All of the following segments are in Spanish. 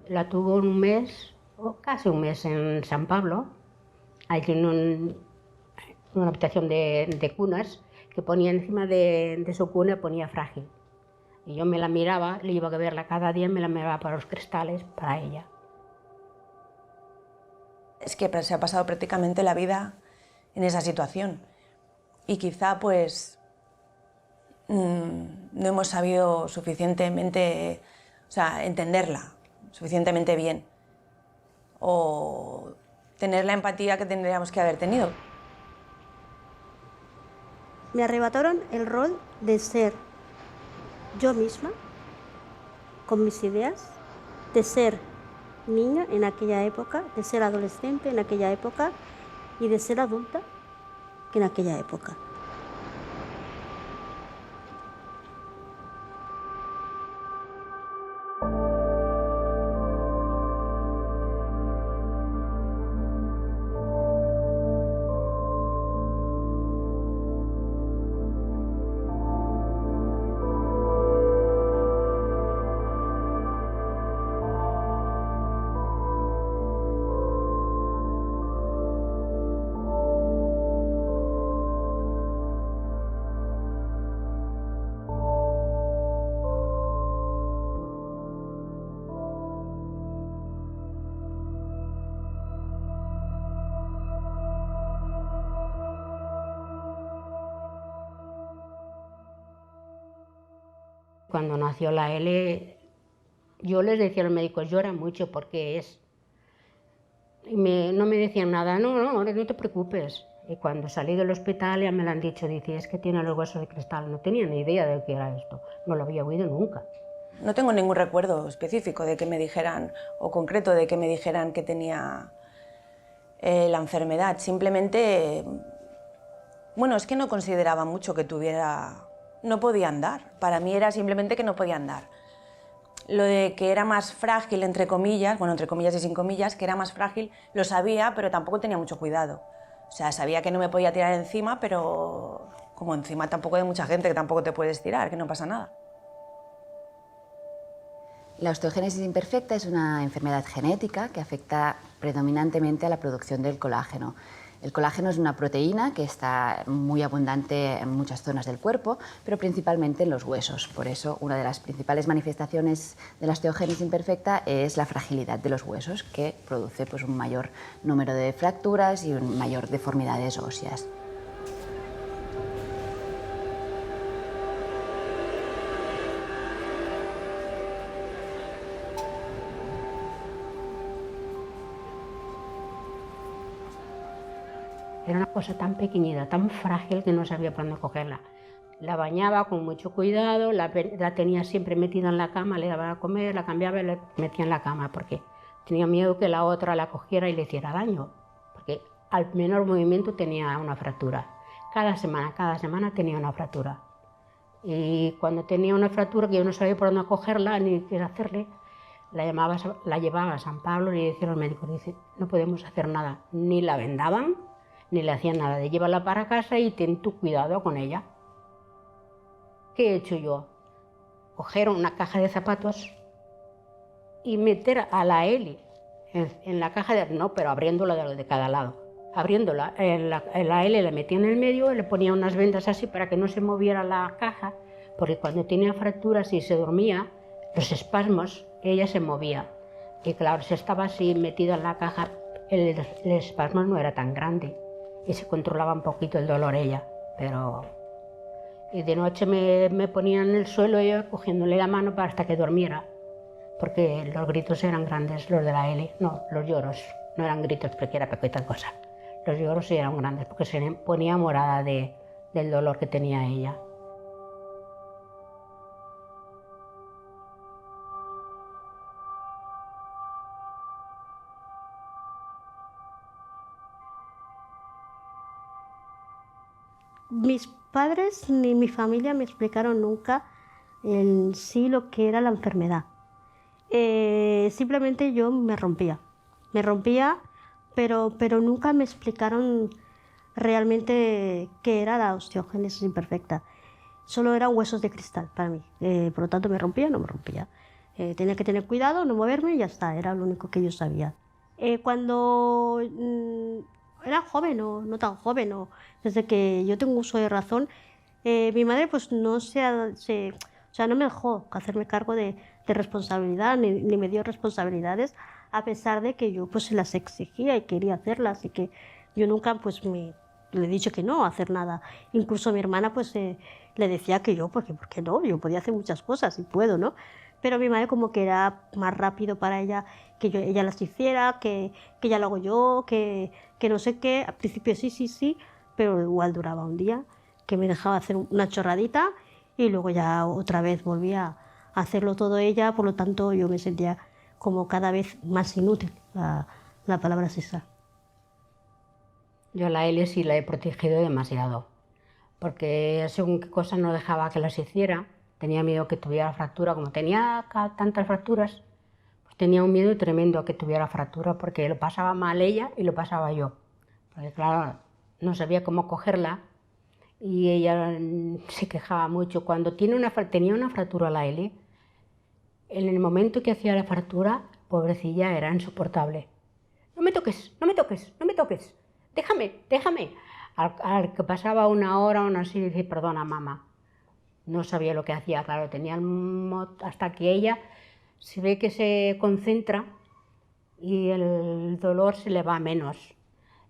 La tuvo un mes, o casi un mes en San Pablo. Ahí tiene una habitación de cunas que ponía encima de su cuna, ponía frágil. Y yo me la miraba, le iba a verla cada día, me la miraba para los cristales, para ella. Es que se ha pasado prácticamente la vida en esa situación. Y quizá pues no hemos sabido suficientemente, o sea, entenderla suficientemente bien. O tener la empatía que tendríamos que haber tenido. Me arrebataron el rol de ser yo misma, con mis ideas, de ser niña en aquella época, de ser adolescente en aquella época y de ser adulta en aquella época. Cuando nació la L, yo les decía a los médicos, llora mucho porque es... no me decían nada, no te preocupes. Y cuando salí del hospital ya me lo han dicho, dice, es que tiene los huesos de cristal. No tenía ni idea de qué era esto, no lo había oído nunca. No tengo ningún recuerdo específico de que me dijeran, o concreto de que me dijeran que tenía la enfermedad. Simplemente, bueno, es que no consideraba mucho que tuviera... No podía andar. Para mí era simplemente que no podía andar. Lo de que era más frágil, entre comillas, bueno, entre comillas y sin comillas, que era más frágil, lo sabía, pero tampoco tenía mucho cuidado. O sea, sabía que no me podía tirar encima, pero como encima tampoco hay mucha gente que tampoco te puedes tirar, que no pasa nada. La osteogénesis imperfecta es una enfermedad genética que afecta predominantemente a la producción del colágeno. El colágeno es una proteína que está muy abundante en muchas zonas del cuerpo, pero principalmente en los huesos. Por eso, una de las principales manifestaciones de la osteogénesis imperfecta es la fragilidad de los huesos, que produce pues, un mayor número de fracturas y una mayor deformidades óseas. Era una cosa tan pequeñita, tan frágil que no sabía por dónde cogerla. La bañaba con mucho cuidado, la tenía siempre metida en la cama, le daba a comer, la cambiaba y la metía en la cama porque tenía miedo que la otra la cogiera y le hiciera daño, porque al menor movimiento tenía una fractura. Cada semana tenía una fractura. Y cuando tenía una fractura que yo no sabía por dónde cogerla ni qué hacerle, la llevaba a San Pablo y le decía al médico, dice, no podemos hacer nada, ni la vendaban, ni le hacían nada, de llevarla para casa y ten tu cuidado con ella. ¿Qué he hecho yo? Coger una caja de zapatos y meter a la Eli en la caja no, pero abriéndola de cada lado. Abriéndola, la Eli la metía en el medio y le ponía unas vendas así para que no se moviera la caja, porque cuando tenía fracturas y se dormía, los espasmos, ella se movía. Y claro, si estaba así metida en la caja, el espasmo no era tan grande. Y se controlaba un poquito el dolor ella, pero... Y de noche me ponía en el suelo ella cogiéndole la mano para hasta que durmiera, porque los gritos eran grandes, los de la L, no, los lloros, no eran gritos porque era pequeña cosa. Los lloros sí eran grandes porque se ponía morada del dolor que tenía ella. Mis padres ni mi familia me explicaron nunca en sí lo que era la enfermedad. Simplemente yo me rompía, pero nunca me explicaron realmente qué era la osteogénesis imperfecta. Solo eran huesos de cristal para mí, por lo tanto me rompía o no me rompía. Tenía que tener cuidado, no moverme y ya está, era lo único que yo sabía. Cuando era joven o no tan joven, o desde que yo tengo uso de razón, mi madre pues no no me dejó hacerme cargo de responsabilidad, ni me dio responsabilidades, a pesar de que yo pues se las exigía y quería hacerlas, y que yo nunca pues le he dicho que no a hacer nada. Incluso a mi hermana pues le decía que yo, porque ¿por qué no? Yo podía hacer muchas cosas y puedo, ¿no? Pero mi madre como que era más rápido para ella que ella las hiciera, que ya lo hago yo, que no sé qué. Al principio sí, pero igual duraba un día, que me dejaba hacer una chorradita y luego ya otra vez volvía a hacerlo todo ella. Por lo tanto yo me sentía como cada vez más inútil, la palabra es esa. Yo a la Eli sí la he protegido demasiado, porque según qué cosas no dejaba que las hiciera. Tenía miedo que tuviera fractura. Como tenía tantas fracturas, pues tenía un miedo tremendo a que tuviera fractura, porque lo pasaba mal ella y lo pasaba yo. Porque claro, no sabía cómo cogerla y ella se quejaba mucho. Cuando tenía una fractura la Eli, en el momento que hacía la fractura, pobrecilla, era insoportable. No me toques, no me toques, no me toques, déjame, déjame. Al que pasaba una hora o así, decía, perdona mamá. No sabía lo que hacía, claro, tenía hasta que ella se ve que se concentra y el dolor se le va menos.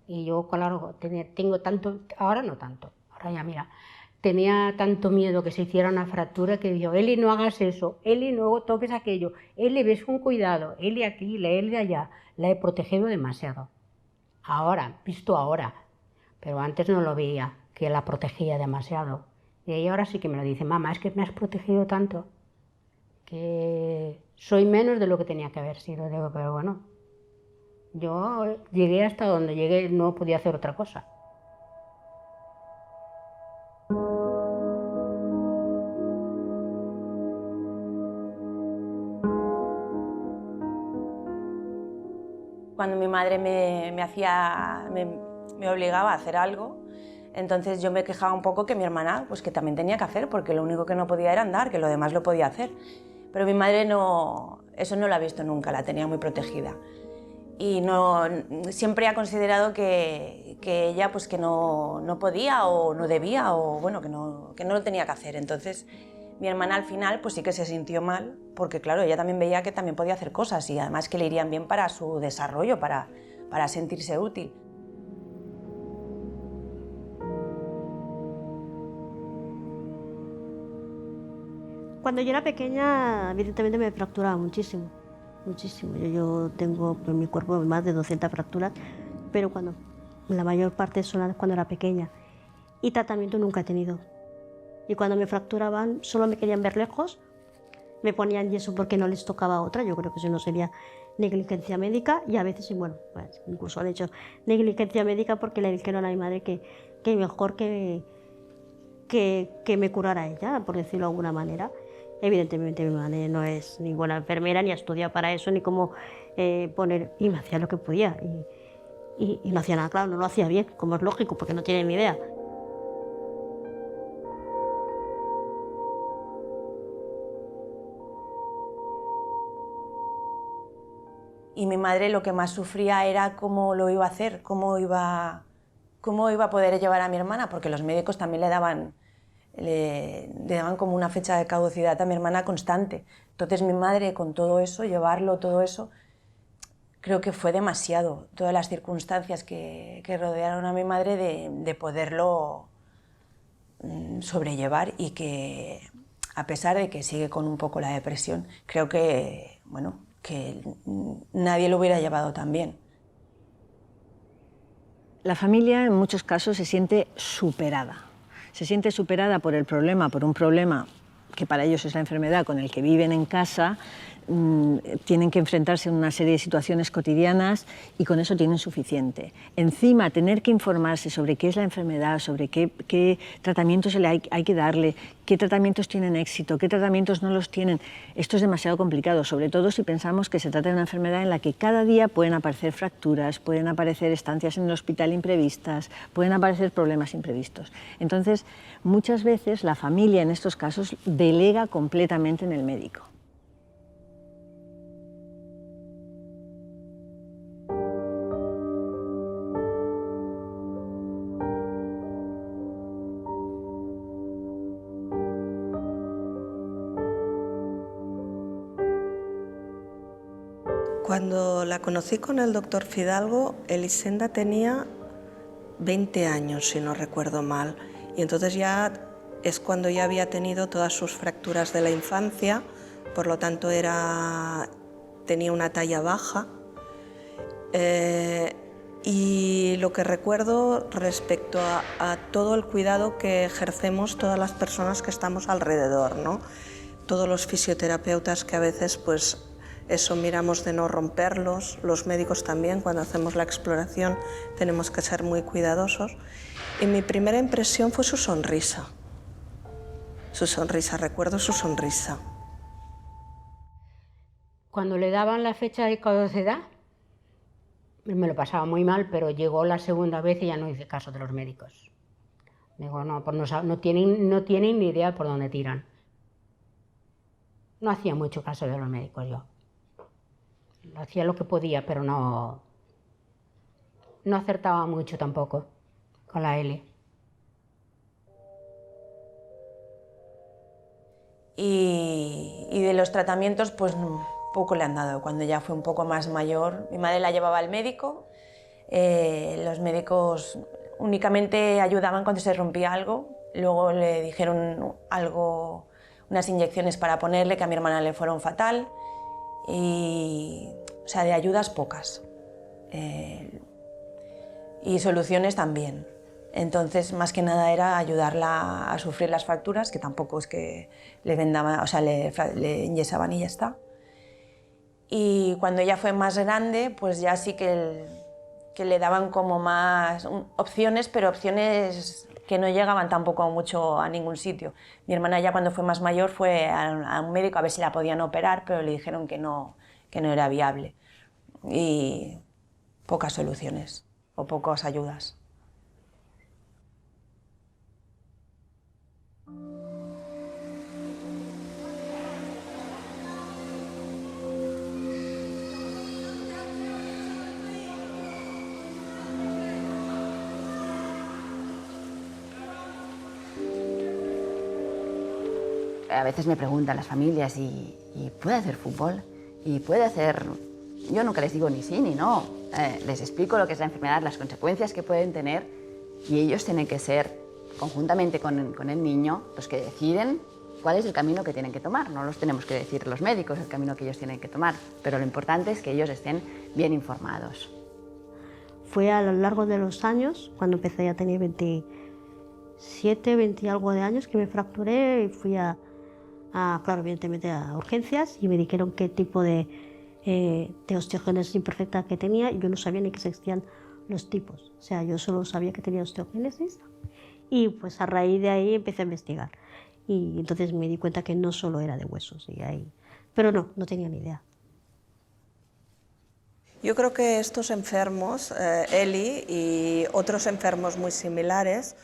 Y yo, claro, tengo tanto, ahora no tanto, ahora ya mira, tenía tanto miedo que se hiciera una fractura que digo, Eli, no hagas eso, Eli, no toques aquello, Eli, ves con cuidado, Eli aquí, Eli allá. La he protegido demasiado. Ahora, visto ahora, pero antes no lo veía, que la protegía demasiado. Y ella ahora sí que me lo dice, mamá, es que me has protegido tanto que soy menos de lo que tenía que haber sido. Digo, pero bueno, yo llegué hasta donde llegué, no podía hacer otra cosa. Cuando mi madre me obligaba a hacer algo, entonces yo me quejaba un poco que mi hermana, pues que también tenía que hacer, porque lo único que no podía era andar, que lo demás lo podía hacer. Pero mi madre eso no lo ha visto nunca, la tenía muy protegida. Y siempre ha considerado que ella pues que no podía o no debía, o bueno, que no lo tenía que hacer. Entonces mi hermana al final pues sí que se sintió mal, porque claro, ella también veía que también podía hacer cosas y además que le irían bien para su desarrollo, para sentirse útil. Cuando yo era pequeña, evidentemente me fracturaba muchísimo, muchísimo. Yo tengo en mi cuerpo más de 200 fracturas, pero la mayor parte son cuando era pequeña. Y tratamiento nunca he tenido. Y cuando me fracturaban, solo me querían ver lejos, me ponían yeso porque no les tocaba otra. Yo creo que eso no sería negligencia médica, y a veces, bueno, pues, incluso han hecho negligencia médica porque le dijeron a mi madre que mejor que me curara ella, por decirlo de alguna manera. Evidentemente mi madre no es ni buena enfermera, ni ha estudiado para eso, ni cómo poner, y me hacía lo que podía. Y no hacía nada, claro, no lo hacía bien, como es lógico, porque no tiene ni idea. Y mi madre lo que más sufría era cómo lo iba a hacer, cómo iba a poder llevar a mi hermana, porque los médicos también le daban como una fecha de caducidad a mi hermana constante. Entonces mi madre, con todo eso, llevarlo, todo eso, creo que fue demasiado. Todas las circunstancias que rodearon a mi madre de poderlo sobrellevar, y que, a pesar de que sigue con un poco la depresión, creo que, bueno, que nadie lo hubiera llevado tan bien. La familia en muchos casos se siente superada. Se siente superada por el problema, por un problema que para ellos es la enfermedad con el que viven en casa. Tienen que enfrentarse a una serie de situaciones cotidianas y con eso tienen suficiente. Encima, tener que informarse sobre qué es la enfermedad, sobre qué tratamientos hay que darle, qué tratamientos tienen éxito, qué tratamientos no los tienen. Esto es demasiado complicado, sobre todo si pensamos que se trata de una enfermedad en la que cada día pueden aparecer fracturas, pueden aparecer estancias en el hospital imprevistas, pueden aparecer problemas imprevistos. Entonces, muchas veces la familia en estos casos delega completamente en el médico. Cuando la conocí con el doctor Fidalgo, Elisenda tenía 20 años, si no recuerdo mal, y entonces ya es cuando ya había tenido todas sus fracturas de la infancia, por lo tanto tenía una talla baja. Y lo que recuerdo respecto a todo el cuidado que ejercemos todas las personas que estamos alrededor, ¿no? Todos los fisioterapeutas que a veces pues eso miramos de no romperlos, los médicos también, cuando hacemos la exploración tenemos que ser muy cuidadosos. Y mi primera impresión fue su sonrisa. Recuerdo su sonrisa. Cuando le daban la fecha de caducidad, me lo pasaba muy mal, pero llegó la segunda vez y ya no hice caso de los médicos. Digo, no, pues no tienen ni idea por dónde tiran. No hacía mucho caso de los médicos yo. Hacía lo que podía, pero no acertaba mucho tampoco con la Eli. Y de los tratamientos, pues poco le han dado. Cuando ya fue un poco más mayor, mi madre la llevaba al médico. Los médicos únicamente ayudaban cuando se rompía algo. Luego le dijeron unas inyecciones para ponerle, que a mi hermana le fueron fatal. O sea, de ayudas pocas. Y soluciones también. Entonces, más que nada era ayudarla a sufrir las fracturas, que tampoco es que le vendaban, o sea, le enyesaban y ya está. Y cuando ella fue más grande, pues ya sí que le daban como más opciones, pero opciones que no llegaban tampoco mucho a ningún sitio. Mi hermana ya cuando fue más mayor fue a un médico a ver si la podían operar, pero le dijeron que no era viable. Y pocas soluciones o pocas ayudas. A veces me preguntan las familias, ¿y puede hacer fútbol? ¿Y puede hacer...? Yo nunca les digo ni sí ni no. Les explico lo que es la enfermedad, las consecuencias que pueden tener, y ellos tienen que ser, conjuntamente con el niño, los que deciden cuál es el camino que tienen que tomar. No los tenemos que decir los médicos el camino que ellos tienen que tomar, pero lo importante es que ellos estén bien informados. Fue a lo largo de los años, cuando empecé ya tenía 27, 20 y algo de años, que me fracturé y fui claro, evidentemente a urgencias, y me dijeron qué tipo de osteogénesis imperfecta que tenía, y yo no sabía ni que existían los tipos. O sea, yo solo sabía que tenía osteogénesis, y pues a raíz de ahí empecé a investigar. Y entonces me di cuenta que no solo era de huesos, pero no tenía ni idea. Yo creo que estos enfermos, Eli y otros enfermos muy similares,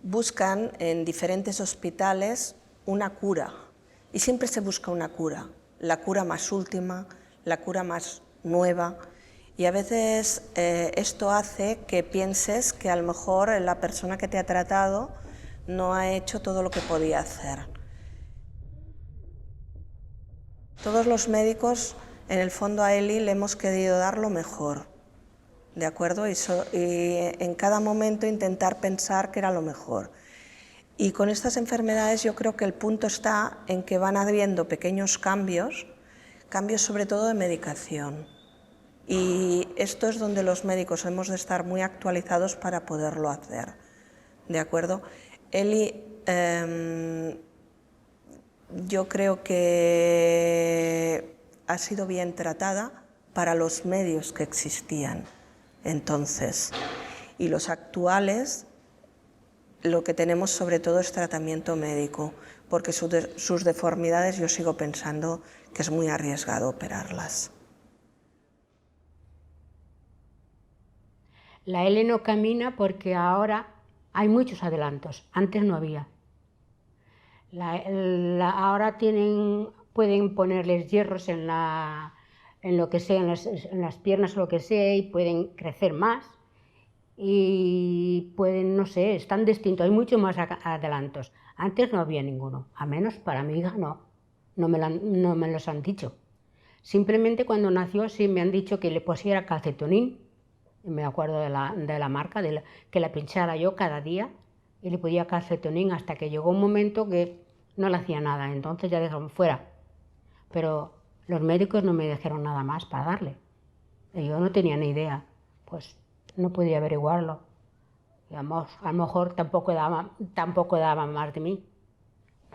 buscan en diferentes hospitales una cura. Y siempre se busca una cura, la cura más última, la cura más nueva. Y a veces esto hace que pienses que a lo mejor la persona que te ha tratado no ha hecho todo lo que podía hacer. Todos los médicos, en el fondo, a Eli le hemos querido dar lo mejor, ¿de acuerdo? Y en cada momento intentar pensar que era lo mejor. Y con estas enfermedades yo creo que el punto está en que van habiendo pequeños cambios sobre todo de medicación. Y esto es donde los médicos hemos de estar muy actualizados para poderlo hacer, ¿de acuerdo? Eli, yo creo que ha sido bien tratada para los medios que existían entonces. Y los actuales, lo que tenemos sobre todo es tratamiento médico, porque sus deformidades yo sigo pensando que es muy arriesgado operarlas. La Eli no camina porque ahora hay muchos adelantos, antes no había. Ahora pueden ponerles hierros en lo que sea, en las piernas o lo que sea, y pueden crecer más. Y pueden, no sé, están distintos, hay muchos más adelantos. Antes no había ninguno, a menos para mi hija no me los han dicho. Simplemente cuando nació sí me han dicho que le pusiera calcetonín, me acuerdo de la marca, que la pinchara yo cada día y le ponía calcetonín hasta que llegó un momento que no le hacía nada, entonces ya dejaron fuera. Pero los médicos no me dijeron nada más para darle. Y yo no tenía ni idea, pues no podía averiguarlo. Y a lo mejor tampoco daba más de mí.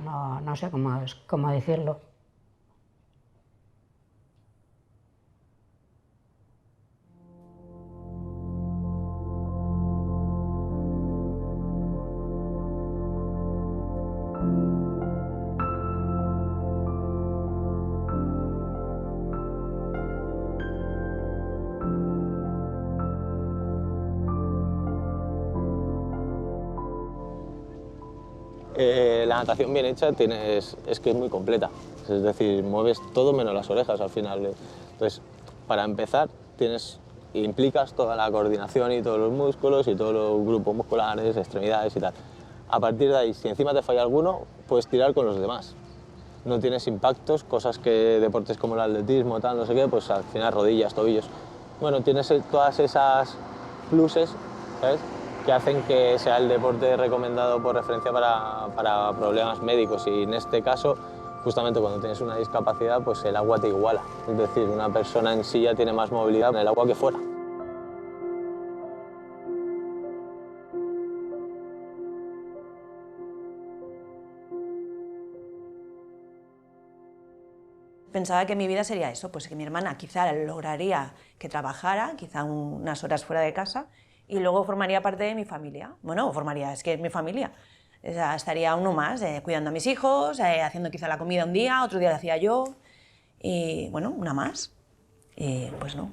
No sé cómo decirlo. La natación bien hecha es que es muy completa, es decir, mueves todo menos las orejas al final. Entonces, para empezar, implicas toda la coordinación y todos los músculos y todos los grupos musculares, extremidades y tal. A partir de ahí, si encima te falla alguno, puedes tirar con los demás. No tienes impactos, cosas que deportes como el atletismo, tal, no sé qué, pues al final rodillas, tobillos. Bueno, tienes todas esas pluses, ¿sabes?, que hacen que sea el deporte recomendado por referencia para problemas médicos, y en este caso, justamente cuando tienes una discapacidad, pues el agua te iguala, es decir, una persona en sí ya tiene más movilidad en el agua que fuera. Pensaba que mi vida sería eso, pues que mi hermana quizá lograría que trabajara, quizá unas horas fuera de casa, y luego formaría parte de mi familia. Bueno, es que es mi familia. O sea, estaría uno más, cuidando a mis hijos, haciendo quizá la comida un día, otro día la hacía yo, y bueno, una más. Y pues no.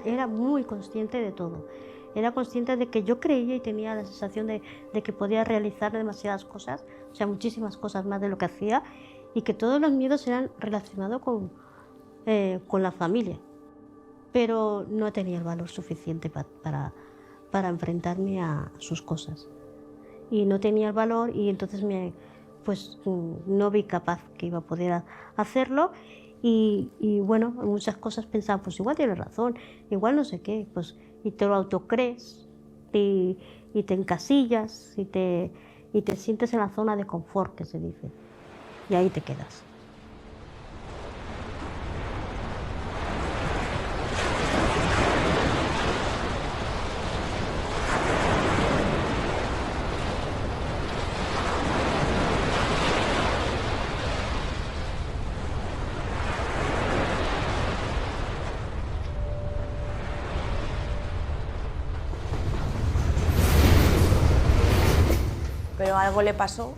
Era muy consciente de todo. Era consciente de que yo creía y tenía la sensación de que podía realizar demasiadas cosas, o sea, muchísimas cosas más de lo que hacía, y que todos los miedos eran relacionados con la familia. Pero no tenía el valor suficiente para enfrentarme a sus cosas. Y no tenía el valor, y entonces no vi capaz que iba a poder hacerlo. Y bueno, en muchas cosas pensaba, pues igual tienes razón, igual no sé qué, pues, y te lo autocrees y te encasillas y te sientes en la zona de confort, que se dice, y ahí te quedas. Pero algo le pasó,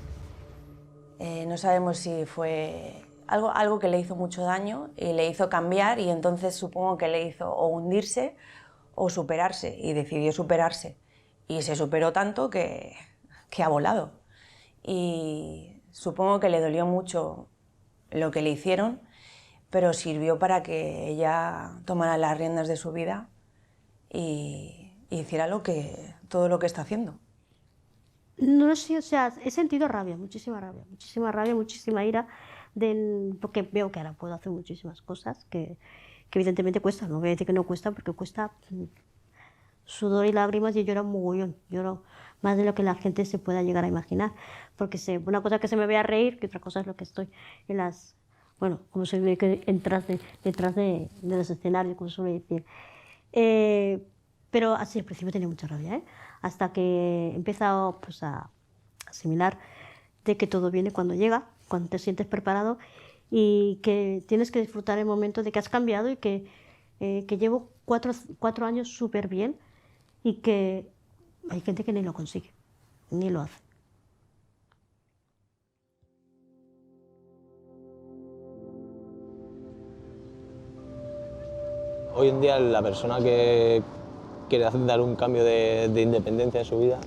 no sabemos si fue algo que le hizo mucho daño y le hizo cambiar, y entonces supongo que le hizo o hundirse o superarse, y decidió superarse. Y se superó tanto que ha volado. Y supongo que le dolió mucho lo que le hicieron, pero sirvió para que ella tomara las riendas de su vida y hiciera todo lo que está haciendo. No sé, o sea, he sentido rabia, muchísima ira, porque veo que ahora puedo hacer muchísimas cosas que evidentemente cuestan. No voy a decir que no cuesta, porque cuesta sudor y lágrimas, y lloro un mogollón, lloro más de lo que la gente se pueda llegar a imaginar, porque una cosa es que se me vea reír, que otra cosa es lo que estoy como se ve que detrás de los escenarios, como se suele decir. Pero así al principio tenía mucha rabia, hasta que he empezado pues, a asimilar de que todo viene cuando llega, cuando te sientes preparado, y que tienes que disfrutar el momento de que has cambiado, y que llevo 4 años súper bien, y que hay gente que ni lo consigue, ni lo hace. Hoy en día la persona que quiere dar un cambio de independencia en su vida,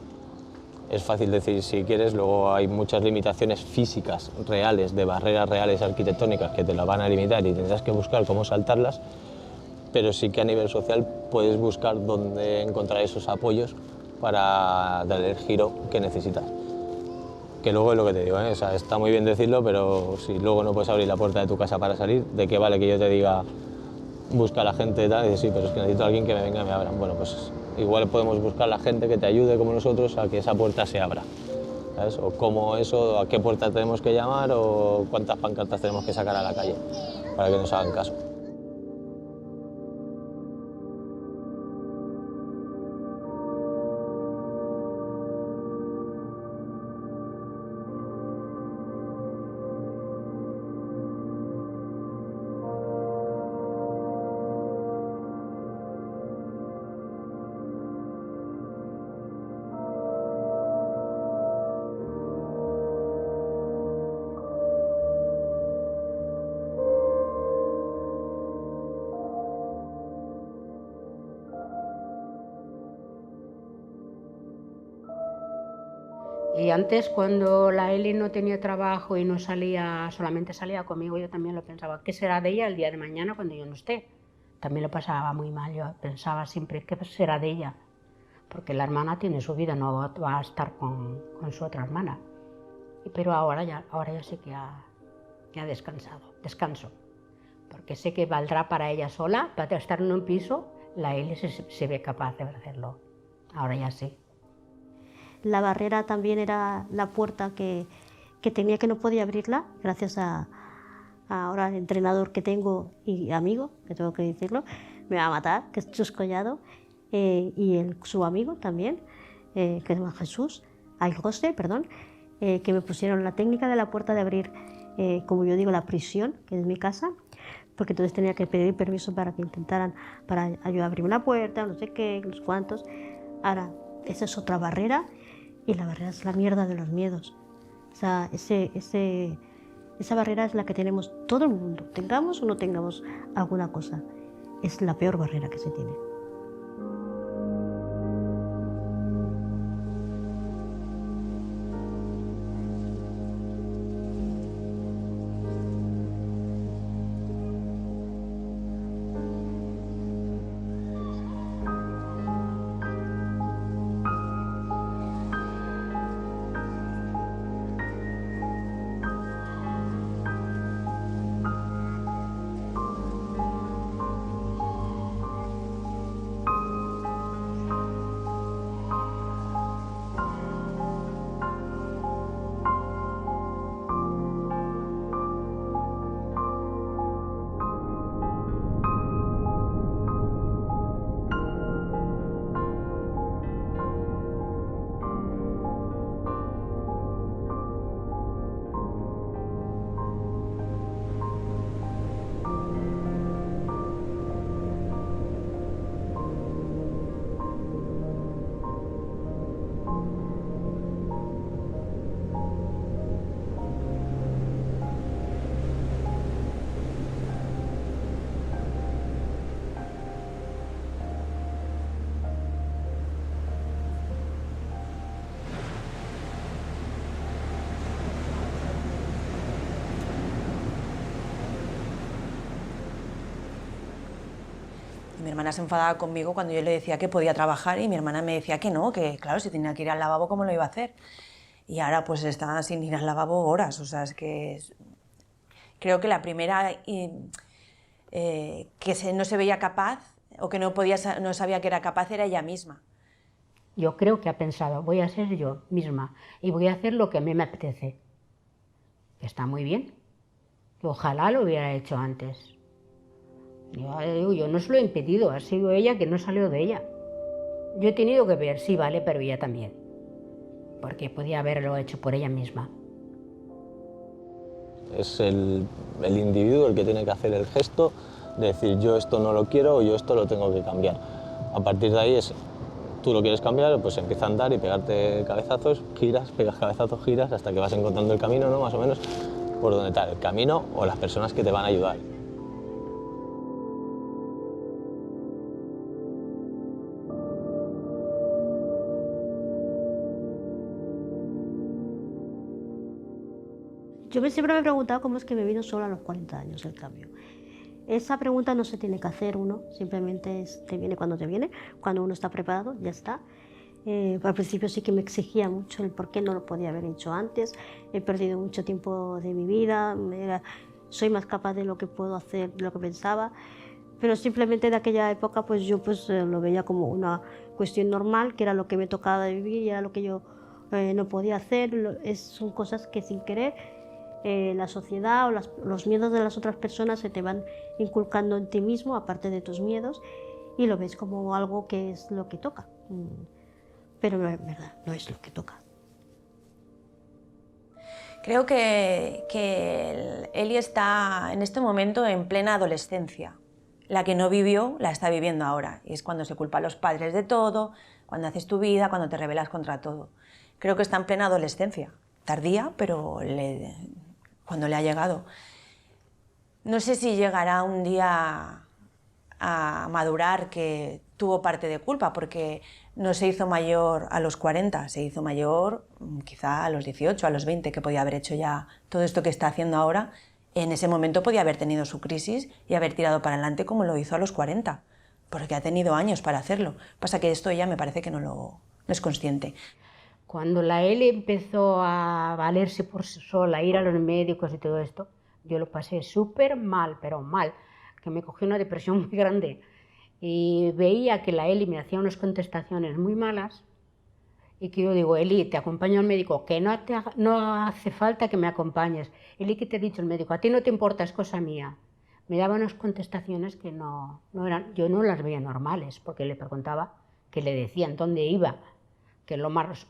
es fácil decir si quieres, luego hay muchas limitaciones físicas reales, de barreras reales arquitectónicas que te las van a limitar y tendrás que buscar cómo saltarlas, pero sí que a nivel social puedes buscar dónde encontrar esos apoyos para dar el giro que necesitas. Que luego es lo que te digo, ¿eh? O sea, está muy bien decirlo, pero si luego no puedes abrir la puerta de tu casa para salir, ¿de qué vale que yo te diga busca a la gente y tal? Y dices, sí, pero es que necesito a alguien que me venga y me abra. Bueno, pues igual podemos buscar a la gente que te ayude como nosotros a que esa puerta se abra, ¿sabes? O cómo eso, a qué puerta tenemos que llamar o cuántas pancartas tenemos que sacar a la calle para que nos hagan caso. Y antes, cuando la Eli no tenía trabajo y no salía, solamente salía conmigo, yo también lo pensaba, ¿qué será de ella el día de mañana cuando yo no esté? También lo pasaba muy mal, yo pensaba siempre, ¿qué será de ella? Porque la hermana tiene su vida, no va a estar con su otra hermana. Pero ahora ya sé que ha descanso, porque sé que valdrá para ella sola, para estar en un piso, la Eli se ve capaz de hacerlo, ahora ya sí. La barrera también era la puerta que tenía, que no podía abrirla, gracias a ahora el entrenador que tengo y amigo, que tengo que decirlo, me va a matar, que es Chus Collado, y su amigo también, que se llama Jesús, José, perdón, que me pusieron la técnica de la puerta de abrir, como yo digo, la prisión, que es mi casa, porque entonces tenía que pedir permiso para que intentaran, para ayudar a abrirme la puerta, no sé qué, unos cuantos. Ahora, esa es otra barrera, y la barrera es la mierda de los miedos. O sea, esa barrera es la que tenemos todo el mundo, tengamos o no tengamos alguna cosa. Es la peor barrera que se tiene. Mi hermana se enfadaba conmigo cuando yo le decía que podía trabajar y mi hermana me decía que no, que claro, si tenía que ir al lavabo, ¿cómo lo iba a hacer? Y ahora pues está sin ir al lavabo horas, o sea, es que creo que la primera no se veía capaz o que no sabía que era capaz era ella misma. Yo creo que ha pensado, voy a ser yo misma y voy a hacer lo que a mí me apetece. Está muy bien. Ojalá lo hubiera hecho antes. Yo no se lo he impedido, ha sido ella que no salió de ella. Yo he tenido que ver, sí, vale, pero ella también. Porque podía haberlo hecho por ella misma. Es el individuo el que tiene que hacer el gesto de decir yo esto no lo quiero o yo esto lo tengo que cambiar. A partir de ahí tú lo quieres cambiar, pues empieza a andar y pegarte cabezazos, giras, pegas cabezazos, giras, hasta que vas encontrando el camino, ¿no? Más o menos, por donde está el camino o las personas que te van a ayudar. Yo siempre me he preguntado cómo es que me vino sola a los 40 años el cambio. Esa pregunta no se tiene que hacer uno, simplemente te viene, cuando uno está preparado, ya está. Al principio sí que me exigía mucho el por qué no lo podía haber hecho antes. He perdido mucho tiempo de mi vida, soy más capaz de lo que puedo hacer, de lo que pensaba. Pero simplemente de aquella época pues yo lo veía como una cuestión normal, que era lo que me tocaba vivir y era lo que yo no podía hacer. Son cosas que sin querer la sociedad o los miedos de las otras personas se te van inculcando en ti mismo, aparte de tus miedos, y lo ves como algo que es lo que toca. Pero no es verdad, no es lo que toca. Creo que Eli está en este momento en plena adolescencia. La que no vivió la está viviendo ahora, y es cuando se culpa a los padres de todo, cuando haces tu vida, cuando te rebelas contra todo. Creo que está en plena adolescencia, tardía, pero cuando le ha llegado. No sé si llegará un día a madurar que tuvo parte de culpa, porque no se hizo mayor a los 40, se hizo mayor quizá a los 18, a los 20, que podía haber hecho ya todo esto que está haciendo ahora. En ese momento podía haber tenido su crisis y haber tirado para adelante como lo hizo a los 40, porque ha tenido años para hacerlo. Pasa que esto ella me parece que no es consciente. Cuando la Eli empezó a valerse por sí sola, ir a los médicos y todo esto, yo lo pasé súper mal, pero mal, que me cogí una depresión muy grande. Y veía que la Eli me hacía unas contestaciones muy malas y que yo digo, Eli, te acompaño al médico, que no hace falta que me acompañes. Eli, ¿qué te ha dicho el médico? A ti no te importa, es cosa mía. Me daba unas contestaciones que no eran, yo no las veía normales, porque le preguntaba, que le decían dónde iba, que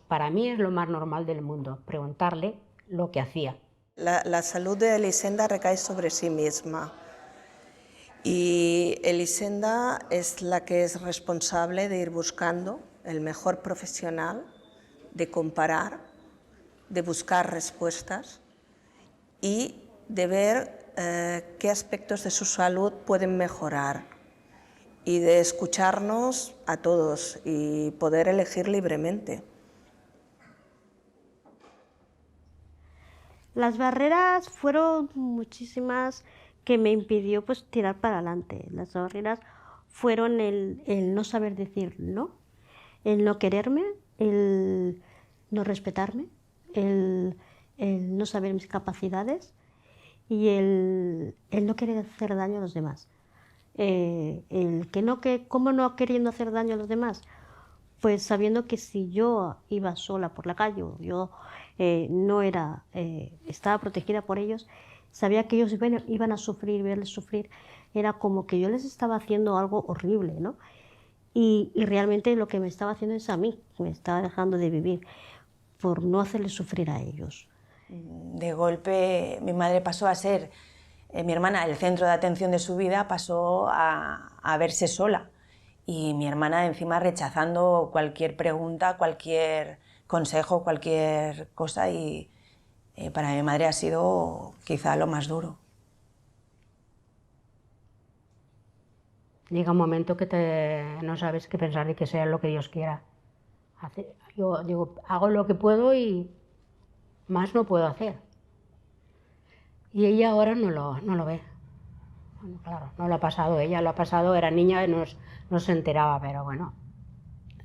para mí es lo más normal del mundo, preguntarle lo que hacía. La salud de Elisenda recae sobre sí misma. Y Elisenda es la que es responsable de ir buscando el mejor profesional, de comparar, de buscar respuestas y de ver qué aspectos de su salud pueden mejorar y de escucharnos a todos y poder elegir libremente. Las barreras fueron muchísimas que me impidió pues tirar para adelante. Las barreras fueron el no saber decir no, el no quererme, el no respetarme, el no saber mis capacidades y el no querer hacer daño a los demás. ¿Cómo no queriendo hacer daño a los demás? Pues sabiendo que si yo iba sola por la calle, yo estaba protegida por ellos, sabía que ellos iban a sufrir, verles sufrir, era como que yo les estaba haciendo algo horrible, ¿no? Y realmente lo que me estaba haciendo es a mí, me estaba dejando de vivir por no hacerles sufrir a ellos. De golpe mi madre pasó a ser, mi hermana, el centro de atención de su vida, pasó a verse sola. Y mi hermana encima rechazando cualquier pregunta, cualquier consejo, cualquier cosa, y para mi madre ha sido quizá lo más duro. Llega un momento que no sabes qué pensar y que sea lo que Dios quiera. Yo digo, hago lo que puedo y más no puedo hacer. Y ella ahora no lo ve. Bueno, claro, no lo ha pasado, ella lo ha pasado, era niña y no se enteraba, pero bueno,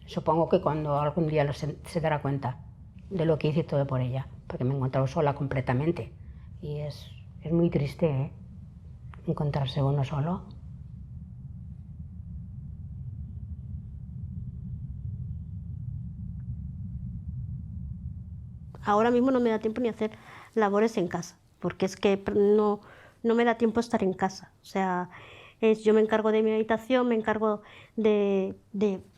supongo que cuando algún día se dará cuenta de lo que hice todo por ella, porque me he encontrado sola completamente. Y es muy triste, ¿eh? Encontrarse uno solo. Ahora mismo no me da tiempo ni a hacer labores en casa, porque es que no me da tiempo estar en casa. O sea, yo me encargo de mi habitación, me encargo de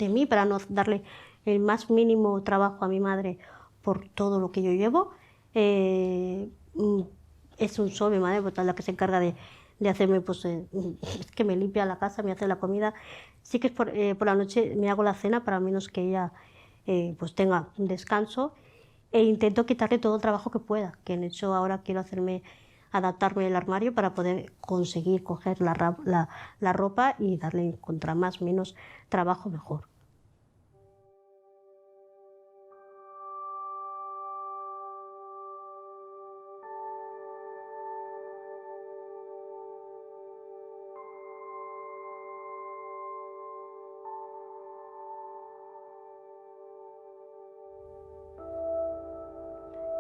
mí para no darle el más mínimo trabajo a mi madre por todo lo que yo llevo. Es un sol, mi madre, pues, la que se encarga de hacerme, pues, es que me limpia la casa, me hace la comida. Sí que por la noche me hago la cena para menos que ella pues tenga un descanso. E intento quitarle todo el trabajo que pueda, que en hecho ahora quiero adaptarme el armario para poder conseguir coger la ropa y darle contra más o menos trabajo mejor.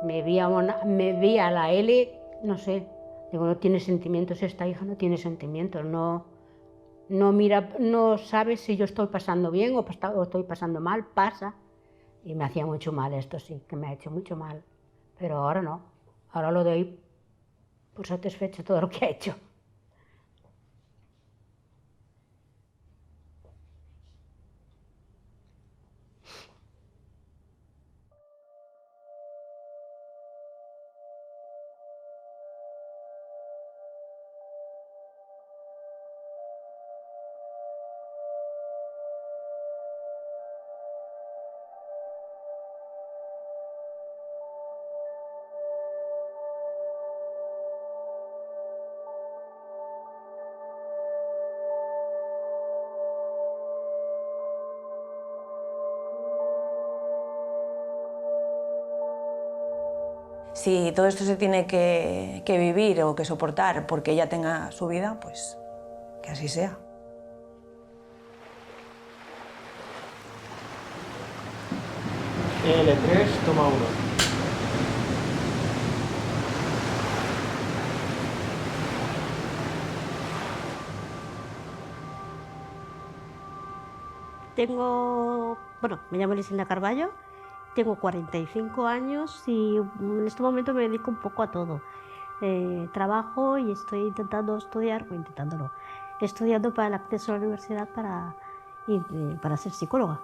me vi a la Eli, no sé, digo, no tiene sentimientos esta hija, no tiene sentimientos, no mira, no sabe si yo estoy pasando bien o estoy pasando mal, pasa. Y me hacía mucho mal esto, sí, que me ha hecho mucho mal. Pero ahora no, ahora lo doy por satisfecho todo lo que ha hecho. Si todo esto se tiene que vivir o que soportar porque ella tenga su vida, pues que así sea. L3, toma 1. Me llamo Elisinda Carballo, tengo 45 años y en este momento me dedico un poco a todo. Trabajo y estoy intentando estudiar, estudiando para el acceso a la universidad para ser psicóloga.